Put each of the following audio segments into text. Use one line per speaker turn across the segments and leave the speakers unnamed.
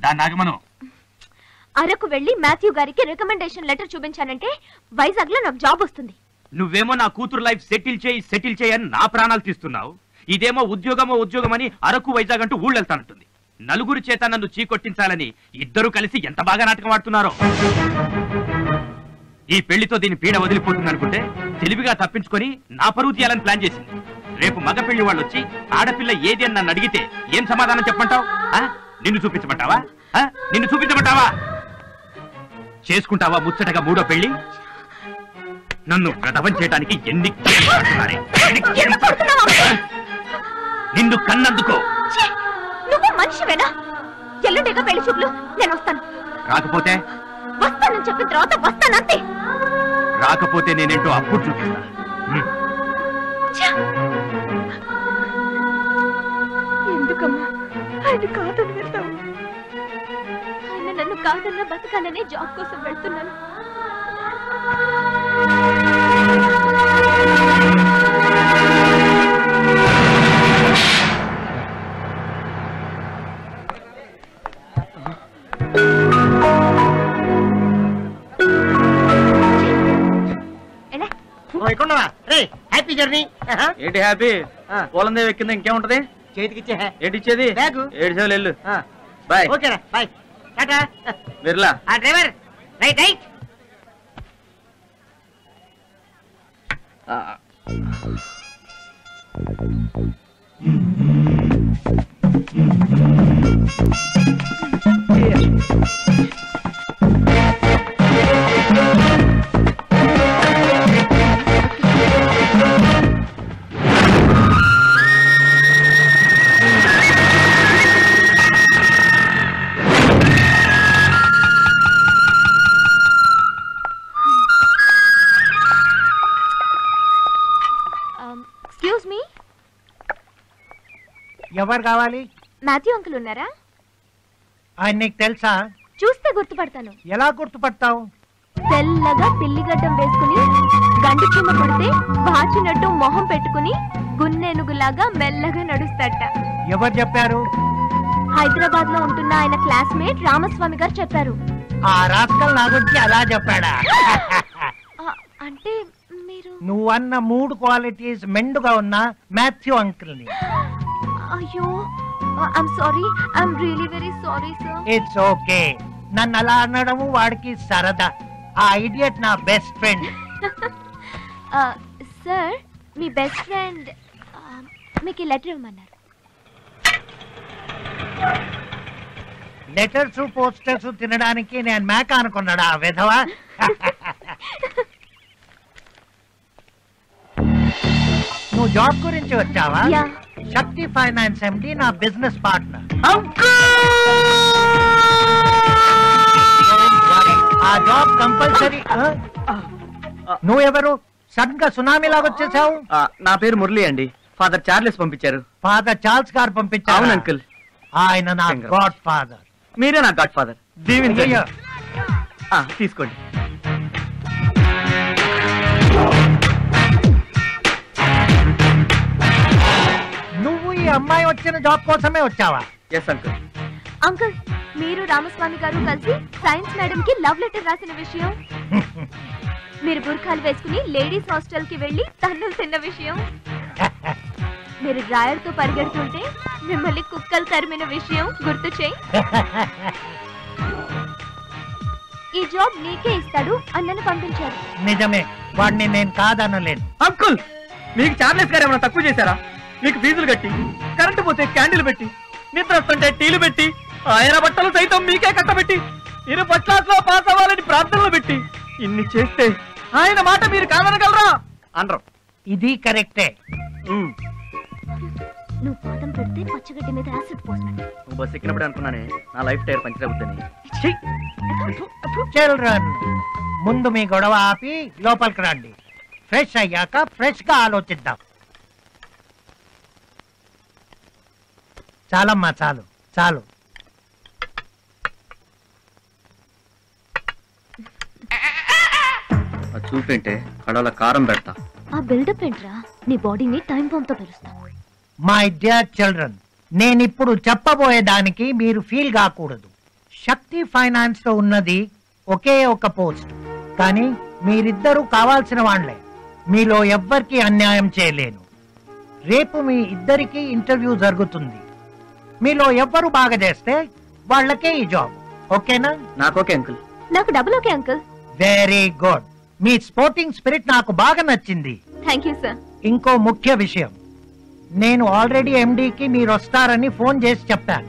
దాన్ని ఆగమను.
అరకు వెళ్ళి మాథ్యూ గారికి రికమెండేషన్ లెటర్ చూపించానంటే వైజాగ్ లో నాకు జాబ్ వస్తుంది.
నువ్వేమో నా కూతురు లైఫ్ సెటిల్ చేయి అని నా ప్రాణాలు తీస్తున్నావు. ఇదేమో ఉద్యోగమని అరకు వైజాగ్ అంటూ ఊళ్ళెళ్తానంటుంది. నలుగురు చేత నన్ను చీకొట్టించాలని ఇద్దరు కలిసి ఎంత బాగా నాటకం ఆడుతున్నారో. ఈ పెళ్లితో దీని పీడ వదిలిపోతుంది అనుకుంటే తెలివిగా తప్పించుకొని నా పరువు తీయాలని ప్లాన్ చేసింది. రేపు మగ పెళ్లి వాళ్ళు వచ్చి ఆడపిల్ల ఏది అని నన్ను అడిగితే ఏం సమాధానం చెప్పమంటావు? నిన్ను చూపించమంటావా? చేసుకుంటావా ముచ్చటగా మూడో పెళ్లి? నన్ను ప్రదవం చేయడానికి ఎన్ని నిన్ను కన్నందుకో.
నువ్వు మనిషివేనా? ఎల్లుండేగా పెళ్లి చూపులు, నేను వస్తాను.
రాకపోతే?
వస్తానని చెప్పిన తర్వాత వస్తానంతే.
రాకపోతే నేనేంటో అప్పుడు చూపిస్తా.
ఎందుకమ్మా ఆయన కాదని వెళ్తావు? ఆయన నన్ను కాదన్న బతకాలనే జాబ్ కోసం వెళ్తున్నాను.
Happy journey.
ఏంటి హ్యాపీ? పోలందే ఎక్కింది ఇంకేముంటది?
చేతికి ఇచ్చే.
ఏంటి ఇచ్చేది?
బ్యాగు.
7 సేవలు వెళ్ళు. బాయ్.
ఓకేరా bye. Tata.
Birla.
Driver right right.
ఎవరు కావాలి?
మాథ్యూ అంకుల్ ఉన్నారా?
ఆయన నీకు తెలుసా?
చూస్తే గుర్తుపడతాను.
ఎలా గుర్తుపడతావు?
తెల్లగా పిల్లిగడ్డం వేసుకుని గండి చిమ్మ పడితే వాచినట్టు మొహం పెట్టుకుని గున్నేనుగులాగా మెల్లగా నడుస్తాట.
ఎవరు చెప్పారు?
హైదరాబాద్ లో ఉంటున్న ఆయన క్లాస్మేట్ రామస్వామి గారు చెప్పారు.
ఆ రాస్కల్ నా గురించి అలా చెప్పాడా?
అంటే మీరు
నువ్వన్న 3 క్వాలిటీస్ మెండుగా ఉన్న మాథ్యూ అంకుల్ ని.
అయ్యో I'm sorry, I'm really very sorry sir.
It's okay. నన్ను అలా అనడం వాడికి సరదా. ఆ ఇడియట్ నా బెస్ట్ ఫ్రెండ్.
సార్ మీ బెస్ట్ ఫ్రెండ్ మీకు ఈ లెటర్ ఇవ్వమన్నారు.
లెటర్స్ పోస్టర్స్ తినడానికి నేను మేక అనుకున్నాడా విధవా? నువ్వు జాబ్ గురించి వచ్చావా? శక్తి ఫైనాన్స్ ఎండి నా బిజినెస్ పార్ట్నర్. ఆ జాబ్ కంపల్సరీ. నువ్వెవరు? సడన్ గా సునామీ లాగా వచ్చేసావు.
నా పేరు మురళి అండి. ఫాదర్ చార్లెస్ పంపించారు.
ఫాదర్ చార్ల్స్ గారు పంపించారు?
అవును అంకుల్.
ఆయన నా గాడ్ ఫాదర్.
మీరే నా గాడ్ ఫాదర్. దీవించండి. తీసుకోండి.
నువ్వు ఈ అమ్మాయి వచ్చిన జాబ్ కోసమే వచ్చావా?
Yes uncle.
అంకుల్ మీరు రామస్వామి గారు కలిసి సైన్స్ మేడం కి లవ్ లెటర్ రాసిన విషయం, మీరు బుర్ఖాలు వేసుకుని లేడీస్ హాస్టల్ కి వెళ్లి తన్నులు తిన్న విషయం, మీరు డ్రాయర్ తో పరిగెడుతుంటే మిమ్మల్ని కుక్కలు తరిమిన విషయం గుర్తు చేయి. ఈ జాబ్ నీకే ఇస్తాడు అన్నను పంపించారు.
నిజమే, వాడిని నేను కాదనలేను.
అంకుల్ మీకు చార్లెస్ గారు ఏమైనా తక్కువ చేశారా? మీకు ఫీజులు కట్టి, కరెంటు పోతే క్యాండిల్ పెట్టి, నిద్ర వస్తుంటే టీలు పెట్టి, ఆయన బట్టలు సైతం మీకే కట్టబెట్టి, మీరు ఫస్ట్ క్లాస్ లో పాస్ అవ్వాలని ప్రార్థనలు పెట్టి ఇన్ని చేస్తే ఆయన మాట మీరు కాదనగలరా? అనరు.
ఇది కరెక్టే.
నువ్వు పాదం పెడితే పచ్చగడ్డి మీద యాసిడ్ పోసినట్టు.
నువ్వు బస్ ఎక్కినప్పుడు అనుకున్నానే నా లైఫ్ టైర్ పంచర్ అవుతుంది.
చిల్డ్రన్, ముందు మీ గొడవ ఆపి లోపలికి రండి. ఫ్రెష్ అయ్యాక ఫ్రెష్ గా ఆలోచిద్దాం. చాలమ్మా, చాలు చాలు.
చూపేంటే కడవల కారం పెడతా.
ఆ బిల్డప్ ఏంట్రా? నీ బాడీని టైం బాంబ్ తో పెరుస్తా.
మై డియర్ చిల్డ్రన్, నేనిప్పుడు చెప్పబోయేదానికి మీరు ఫీల్ కాకూడదు. శక్తి ఫైనాన్స్ లో ఉన్నది ఒకే ఒక పోస్ట్, కానీ మీరిద్దరూ కావాల్సిన వాళ్లే. మీలో ఎవ్వరికి అన్యాయం చేయలేను. రేపు మీ ఇద్దరికి ఇంటర్వ్యూ జరుగుతుంది. మీలో ఎవ్వరు బాగా చేస్తే వాళ్ళకే ఈ జాబ్. ఓకేనా?
నాకు ఓకే అంకుల్.
నాకు double okay uncle.
Very good. మీ స్పోర్టింగ్ స్పిరిట్ నాకు బాగా నచ్చింది.
Thank you sir.
ఇంకో ముఖ్య విషయం, నేను ఆల్రెడీ ఎండీకి మీరు వస్తారని ఫోన్ చేసి చెప్పాను.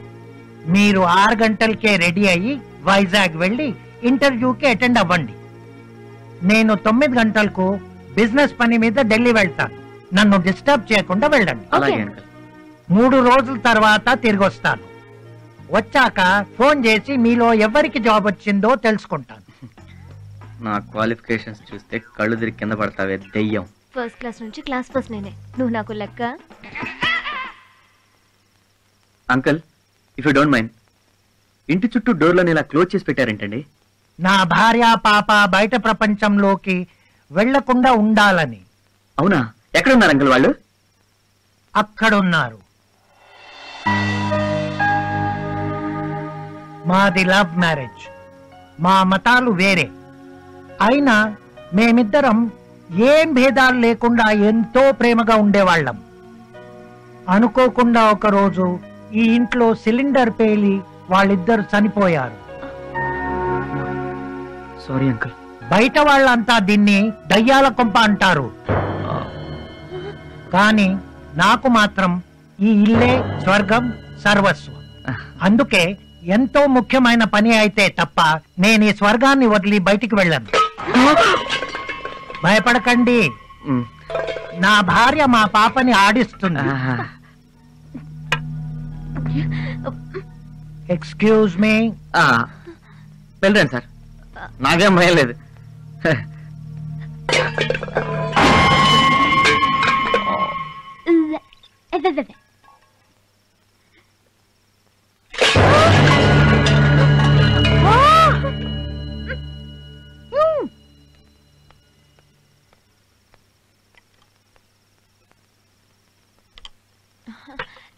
మీరు 6 గంటలకే రెడీ అయ్యి వైజాగ్ వెళ్లి ఇంటర్వ్యూకి అటెండ్ అవ్వండి. నేను 9 గంటలకు బిజినెస్ పని మీద ఢిల్లీ వెళ్తాను. నన్ను డిస్టర్బ్ చేయకుండా వెళ్ళండి.
అలాగే
అంకుల్.
3 రోజుల తర్వాత తిరిగి వస్తాను. వచ్చాక ఫోన్ చేసి మీలో ఎవరికి జాబ్ వచ్చిందో తెలుసుకుంటాను.
నా క్వాలిఫికేషన్స్ చూస్తే కళ్ళు తిరిగి కింద పడతావే దెయ్యం.
ఫస్ట్ క్లాస్ నుంచి క్లాస్ ఫస్ట్ నేనే. నువ్వు నాకు లెక్క.
Uncle, if you don't mind, ఇంటి చుట్టూ డోర్లను ఇలా క్లోజ్ చేసి పెట్టారేంటండి?
నా భార్య పాప బయట ప్రపంచంలోకి వెళ్లకుండా ఉండాలని.
అవునా? ఎక్కడ ఉన్నారు అంకుల్ వాళ్ళు?
అక్కడున్నారు. మాది లవ్ మ్యారేజ్. మా మతాలు వేరే అయినా మేమిద్దరం ఏం భేదాలు లేకుండా ఎంతో ప్రేమగా ఉండేవాళ్ళం. అనుకోకుండా ఒకరోజు ఈ ఇంట్లో సిలిండర్ పేలి వాళ్ళిద్దరు చనిపోయారు.
Sorry uncle.
బయట వాళ్ళంతా దీన్ని దయ్యాల కొంప అంటారు, కానీ నాకు మాత్రం ఈ ఇల్లే స్వర్గం సర్వస్వం. అందుకే ఎంతో ముఖ్యమైన పని అయితే తప్ప నేను ఈ స్వర్గాన్ని వదిలి బయటికి వెళ్ళను. భయపడకండి, నా భార్య మా పాపని ఆడిస్తుంది. Excuse me.
వెళ్ళండి సార్, నాకేం భయం లేదు.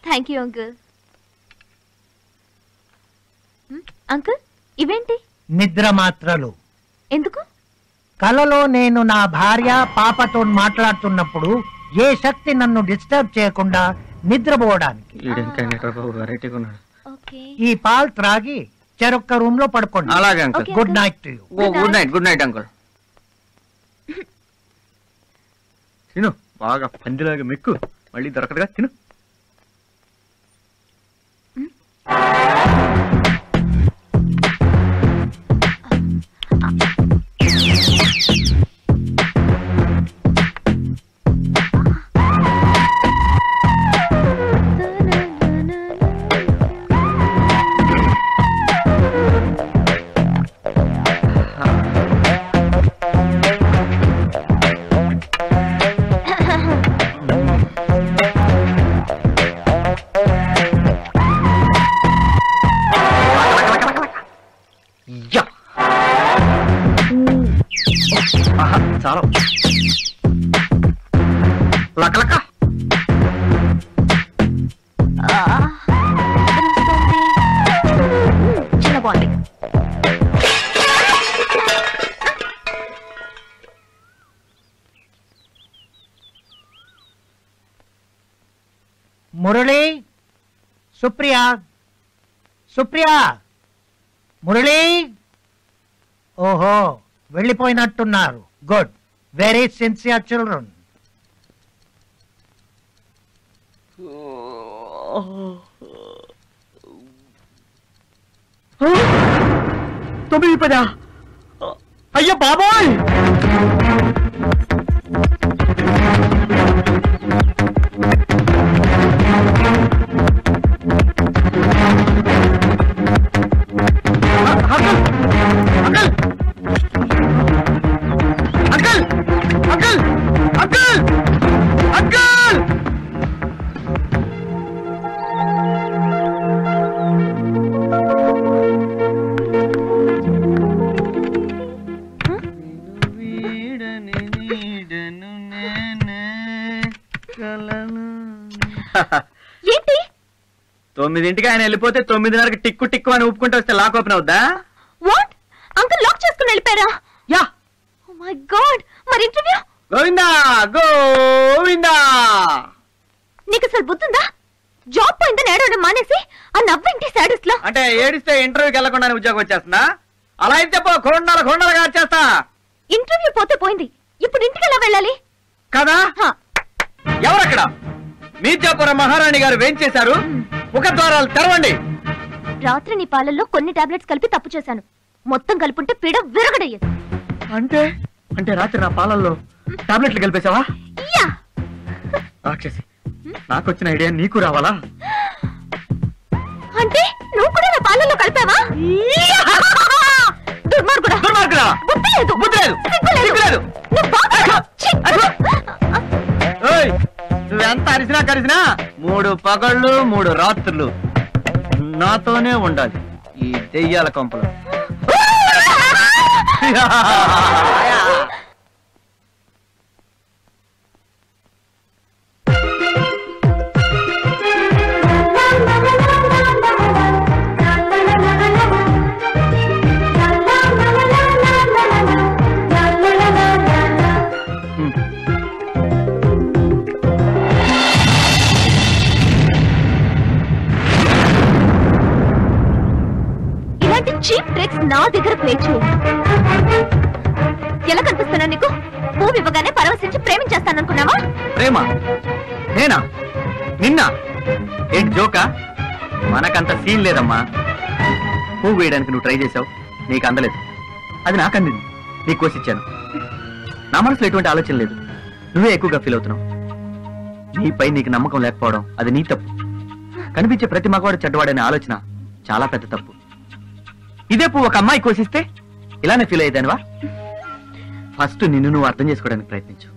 Thank you uncle. అంకుల్, ఇవేంటి?
నిద్ర మాత్రలు.
ఎందుకు?
కలలో నేను నా భార్య పాపతో మాట్లాడుతున్నప్పుడు ఏ శక్తి నన్ను డిస్టర్బ్ చేయకుండా నిద్రపోవడానికి.
ఓకే.
ఈ పాలు త్రాగి చెరొక్క రూమ్ లో పడుకోండి.
అలాగే uncle.
Okay.
Good night to you.
Good night. Good night uncle. తిను, బాగా పందిలాగా మెక్కు, మళ్ళీ దొరకదుగా. తిను. చాలా లక్క
చిన్న బాగుంది.
మురళి, సుప్రియా, సుప్రియా, మురళి. ఓహో, వెళ్ళిపోయినట్టున్నారు. Good, very sincere children.
తొమ్మిది పదా? అయ్యో బాబోయ్! 9ంటికి ఆయన వెళ్ళిపోతే 9:30కి టిక్కు టిక్కు అని ఊపుకుంటూ వస్తే లాక్ ఓపెన్ అవుద్దా?
వాట్ అంకుల్ లాక్ చేసుకుని వెళ్ళిపోయారా?
యా.
ఓ మై గాడ్, మరి ఇంటర్వ్యూ?
గోవిందా గోవిందా.
నీకు అసలు బుద్ధుందా? జాబ్ పోయిందని ఏడవడం మానేసి ఆ నవ్వేంటి సాడెస్ట్ లో?
అంటే ఏడిస్తే ఇంటర్వ్యూకి వెళ్ళకుండానే ఉద్యోగం వచ్చేస్తుందా? అలా అయితే కొండలుగా వచ్చేస్తా.
ఇంటర్వ్యూ పోతే పోయింది, ఇప్పుడు ఇంటికి ఎలా వెళ్ళాలి
కదా? ఎవరక్కడ? మీర్జాపురం మహారాణి గారు వేంచేశారు. ముఖద్వారాలు తెరవండి.
రాత్రి నీ పాలల్లో కొన్ని టాబ్లెట్స్ కలిపి తప్పు చేశాను. మొత్తం కలుపుంటే పీడ విరగడయ్యేది.
అంటే అంటే రాత్రి నా పాలల్లో టాబ్లెట్లు కలిపేశావా?
యా.
రాక్షసి, నాకొచ్చిన ఐడియా నీకు రావాలా?
అంటే నువ్వు కూడా నా పాలల్లో కలిపావా? దుర్మార్గుడా.
దుర్మార్గుడా.
బుద్ధి లేదు.
సిగ్గు లేదు. ఏయ్, నువ్వెంత అరిసినా కరిసినా 3 పగళ్ళు 3 రాత్రులు నాతోనే ఉండాలి ఈ దెయ్యాల కొంపలు.
ఇలాంటి చీప్ ట్రిక్స్ నా దగ్గర ప్లే చేయి. ఎలా కనిపిస్తున్నా నీకు? పువ్వు ఇవ్వగానే పరవశించి ప్రేమించేస్తాననుకున్నావా?
ప్రేమ? నేనా? నిన్న? ఏంటి జోకా? మనకంత సీన్ లేదమ్మా. పువ్వు వేయడానికి నువ్వు ట్రై చేసావు, నీకు అందలేదు. అది నాకు అందింది, నీకు కోసిచ్చాను. నా మనసులో ఎటువంటి ఆలోచన లేదు, నువ్వే ఎక్కువగా ఫీల్ అవుతున్నావు. నీపై నీకు నమ్మకం లేకపోవడం అది నీ తప్పు. కనిపించే ప్రతి మగవాడు చెడ్డవాడనే ఆలోచన చాలా పెద్ద తప్పు. ఇదే పువ్వు ఒక అమ్మాయి కోసిస్తే ఇలానే ఫీల్ అయ్యేదానివా? ఫస్ట్ నిన్ను నువ్వు అర్థం చేసుకోవడానికి ప్రయత్నించు.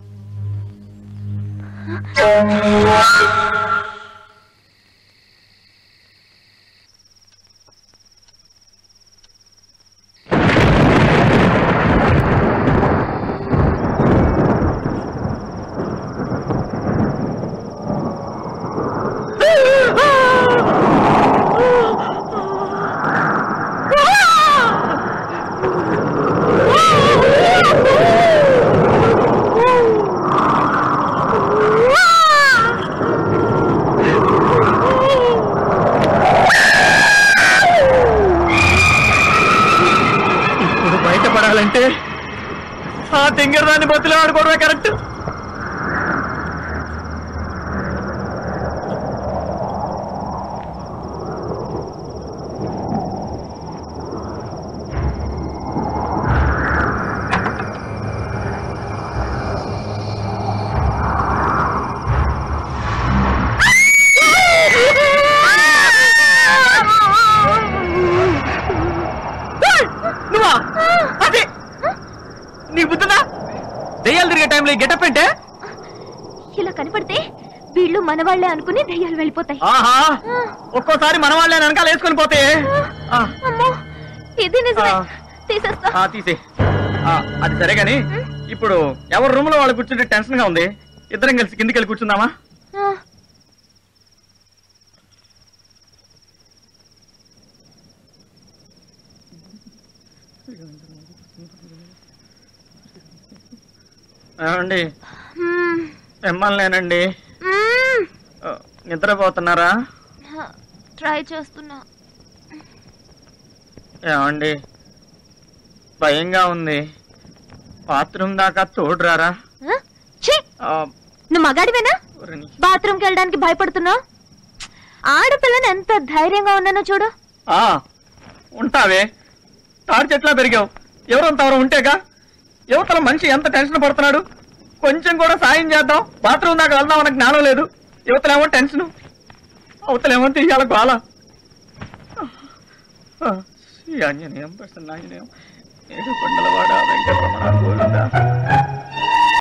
అంటే ఆ తింగరదాన్ని బతులు ఆడుకోవడమే కరెక్ట్. నీకు బుద్ధిందా? దెయ్యాలు తిరిగే టైంలో గెటప్ అంటే
ఇలా కనపడితే వీళ్ళు మనవాళ్లే అనుకుని దెయ్యాలు వెళ్ళిపోతాయి.
ఆహా, ఒక్కోసారి మనవాళ్ళే వెనకాల వేసుకొని పోతే.
అమ్మో, ఇది నిజమే. తీసేస్తా.
తీసే. అది సరే గాని ఇప్పుడు ఎవరు రూమ్ లో వాళ్ళు కూర్చుంటే టెన్షన్ గా ఉంది. ఇద్దరం కలిసి కిందికి వెళ్ళి కూర్చుందామా? ఏమండి, మిమ్మల్నేనండి. నిద్రపోతున్నారా?
ట్రై చేస్తున్నా.
ఏమండి, భయంగా ఉంది. బాత్రూమ్ దాకా తోడురారా?
నువ్వు మగాడివేనా? బాత్రూమ్కి వెళ్ళడానికి భయపడుతున్నావు? ఆడపిల్లని ఎంత ధైర్యంగా ఉన్నానో చూడు.
ఉంటావే, తాడి చెట్లా పెరిగావు. ఎవరంతవరం ఉంటేగా. యువతల మనిషి ఎంత టెన్షన్ పడుతున్నాడు. కొంచెం కూడా సాయం చేద్దాం, బాత్రూమ్ దాకా వెళ్దాం అన్న జ్ఞానం లేదు. యువతలేమో టెన్షన్, అవతలేమో తీయాల గోల. ఆంజనేయం ప్రసన్నాంజనేయం ఏడు కొండలవాడ వెంకటరమణ గోవింద.